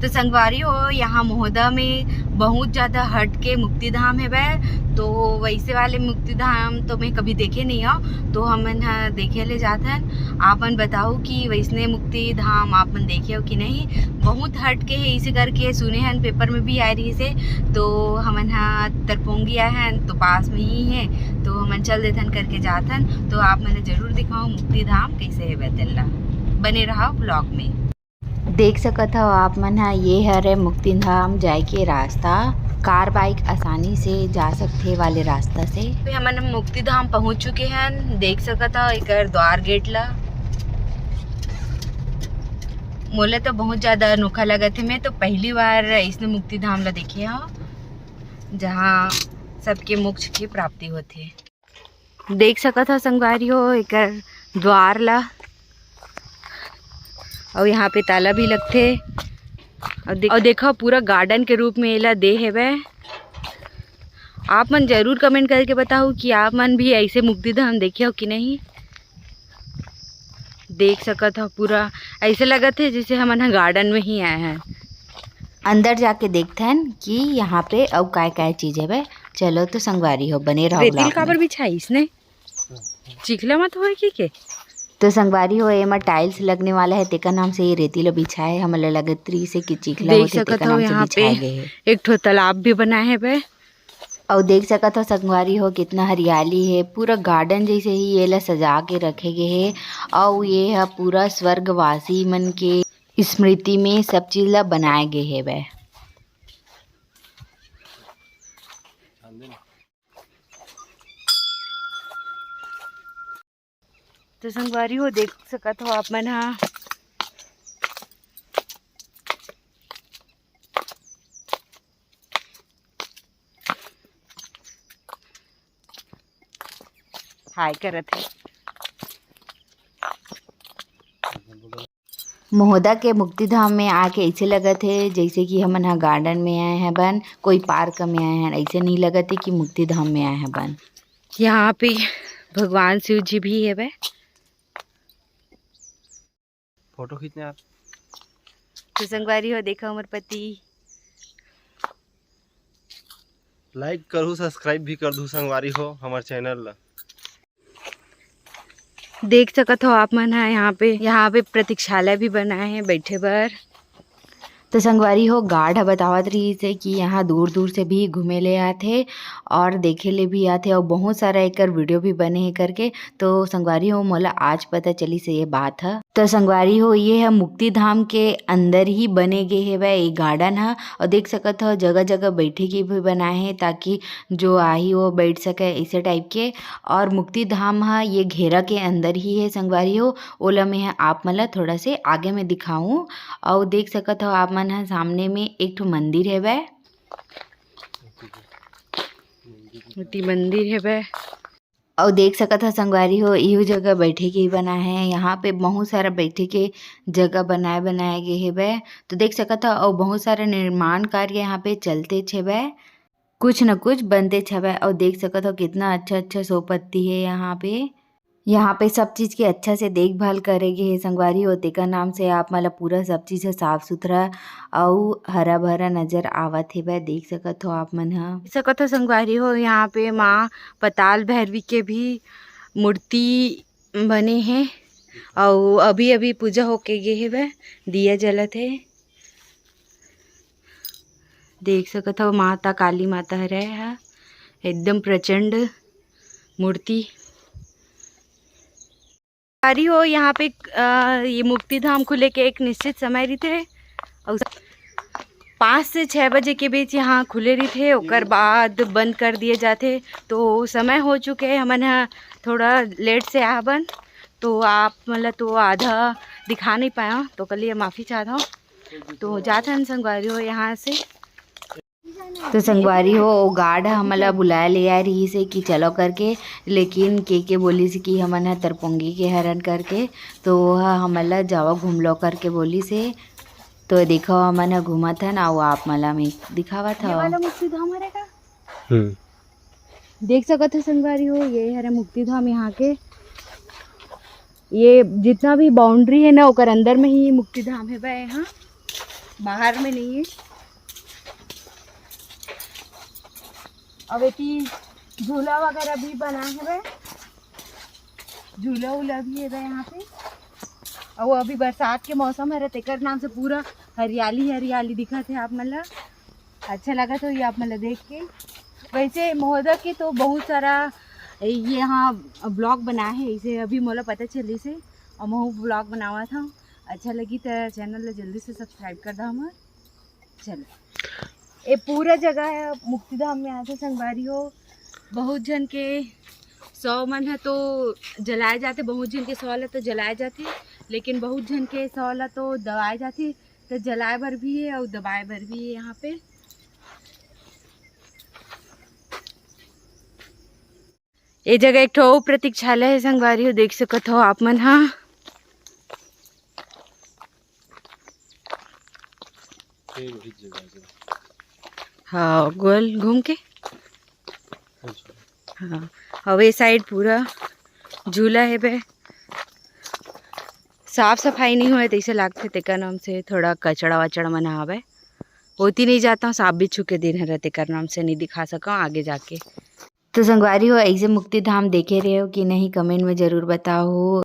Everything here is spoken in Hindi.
तो संगवारी हो यहाँ महोदा में बहुत ज़्यादा हट के मुक्ति धाम है वह, तो वैसे वाले मुक्ति धाम तो मैं कभी देखे नहीं हो, तो हम देखे ले जाते हैं। आपन बताओ कि वैसने मुक्ति धाम आपन देखे हो कि नहीं। बहुत हट के है इसे करके सुने हैं, पेपर में भी आ रही से। तो हमन तरपोंगी आए हैं तो पास में ही है, तो हमन चल देथन करके जाथन। तो आप मैंने जरूर दिखाओ मुक्ति धाम कैसे है बेतल्ला। बने रहो ब्लॉग में। देख सकत हो आप मन ये हरे मुक्ति धाम जाए के रास्ता। कार बाइक आसानी से जा सकते वाले रास्ता से। तो हमन मुक्ति धाम पहुंच चुके हैं। देख सकत हो एक द्वार गेट ला। मोला तो बहुत ज्यादा अनोखा लगा थे। मैं तो पहली बार इसने मुक्ति धाम ला देखे हो, जहाँ सबके मोक्ष की प्राप्ति होती है। देख सकत हो संगवारी हो एक द्वार ला, और यहाँ पे ताला भी लगते। और देखो पूरा गार्डन के रूप में एला दे है वह। आप मन जरूर कमेंट करके बताओ कि आप मन भी ऐसे मुक्ति धाम देखे हो कि नहीं। देख सकत हो पूरा ऐसे लगत है जैसे हम गार्डन में ही आए हैं। अंदर जाके देखते हैं कि यहाँ पे अब काय चीज है वह। चलो तो संगवारी हो बने रहो। रेतिल काबर बिछाई इसने, चिखला मत हो के। तो संगवारी हो एमा टाइल्स लगने वाला है, तेका नाम से ये रेतीला बिछा है। हमला लगत रही से कि चिखला होते तेका नाम से बिछाए गए है। एक ठो तालाब भी बना है बे। और देख सकत हो संगवारी हो कितना हरियाली है। पूरा गार्डन जैसे ही ये ला सजा के रखे गए है। और ये है पूरा स्वर्गवासी मन के स्मृति में सब चीज ला बनाए गए है बे। तो संगवारी हो देख सकत हो आप मन हाय करत है। महोदा के मुक्ति धाम में आके ऐसे लगत है जैसे कि हमन गार्डन में आए हैं बन, कोई पार्क में आए हैं। ऐसे नहीं लगत है कि मुक्ति धाम में आए हैं बन। यहाँ पे भगवान शिव जी भी है बे। फोटो खींचने आप। तो संगवारी हो देखो हमर पति। लाइक करू सब्सक्राइब भी कर दू संगवारी हो हमारे चैनल ला। देख सकत हो आप मन है यहाँ पे प्रतीक्षालय भी बनाए हैं बैठे बर। तो संगवारी हो गार्ड बतावत रही से कि यहाँ दूर दूर से भी घूमे ले आते और देखे ले भी आते, और बहुत सारा एक वीडियो भी बने हैं करके। तो संगवारी हो मोला आज पता चली से ये बात है। तो संगवारी हो ये है मुक्ति धाम के अंदर ही बने गए है वह एक गार्डन है। और देख सकत हो जगह जगह बैठे के भी बनाए हैं ताकि जो आई वो बैठ सके ऐसे टाइप के। और मुक्ति धाम है ये घेरा के अंदर ही है संगवारी हो। ओला में आप मला थोड़ा से आगे में दिखाऊं। और देख सकत हो आप मन है सामने में एक ठो मंदिर है वह, मंदिर है वह। और देख सकत हो संगवारी हो यही जगह बैठे के ही बना है। यहाँ पे बहुत सारा बैठे के जगह बनाए गए है वह। तो देख सकत हो और बहुत सारा निर्माण कार्य यहाँ पे चलते छे वह, कुछ न कुछ बनते छे वह। और देख सकत हो कितना अच्छा सोपत्ती है यहाँ पे। यहाँ पे सब चीज़ की अच्छा से देखभाल करेगी है संगवारी होते का नाम से। आप मतलब पूरा सब चीज़ है साफ सुथरा और हरा भरा नजर आवत है वह। देख सकत हो आप मन सकत हो संगवारी हो यहाँ पे माँ पताल भैरवी के भी मूर्ति बने हैं। और अभी अभी पूजा होके गए है वह, दिया जलत है। देख सकत हो माता काली माता है एकदम प्रचंड मूर्ति रही हो। यहाँ पे ये मुक्ति धाम खुले के एक निश्चित समय रहते है और 5 से 6 बजे के बीच यहाँ खुले रहते, ओकर बाद बंद कर दिए जाते। तो समय हो चुके हैं, हमन थोड़ा लेट से आ बन, तो आप मतलब तो आधा दिखा नहीं पाया, तो कल ये माफ़ी चाहता हूँ। तो जाते हैं संगवारी हो यहाँ से। तो संगवारी हो गार्ड हमला बुलाया ले आ रही से कि चलो करके, लेकिन के बोली से कि हमन तरपोंगी के हरण करके, तो हमला जाओ घूम लो करके बोली से। तो देखो हमन घूमा था ना, वो आप मला में दिखावा था वाला मुक्ति धाम हरे का। देख सकते हो संगवारी हो ये हरे मुक्ति धाम। यहाँ के ये जितना भी बाउंड्री है ना ओकर अंदर में ही मुक्ति धाम है बे। यहाँ बाहर में नहीं है। अब एक झूला वगैरह भी बना है वे, झूला उला भी है वे यहाँ पे। और वो अभी बरसात के मौसम है, तेकर नाम से पूरा हरियाली हरियाली दिखा थे आप मतलब। अच्छा लगा तो ये आप मतलब देख के। वैसे महोदय के तो बहुत सारा ये यहाँ ब्लॉग बना है, इसे अभी मोला पता चली से, और मैं ब्लॉग बनावा था। अच्छा लगी तो चैनल ला जल्दी से सब्सक्राइब कर दो हमार। चलो ये पूरा जगह है मुक्तिधाम में आते संगवारी हो। बहुत जन के 100 मन है तो जलाए जाते, बहुत जन के 100 ला तो जलाए जाते, लेकिन बहुत जन के 100 ला तो दबाए जाते। तो जलाए बर भी है और दबाए बर भी है यहाँ पे। ये जगह एक ठो प्रतीक्षालय है संगवारी हो, देख सकत हो आप मन। हाँ हाँ गोल घूम के। हाँ और ये साइड पूरा झूला है बे। साफ सफाई नहीं हुए तो ऐसे लागते तेकर नाम से थोड़ा कचड़ा वचड़ा मना आवे। होती नहीं जाता हूँ, साफ भी छुके दिन है रहते कर नाम से नहीं दिखा सका आगे जाके। तो संगवारी हो ऐसे मुक्ति धाम देखे रहे हो कि नहीं, कमेंट में ज़रूर बताओ।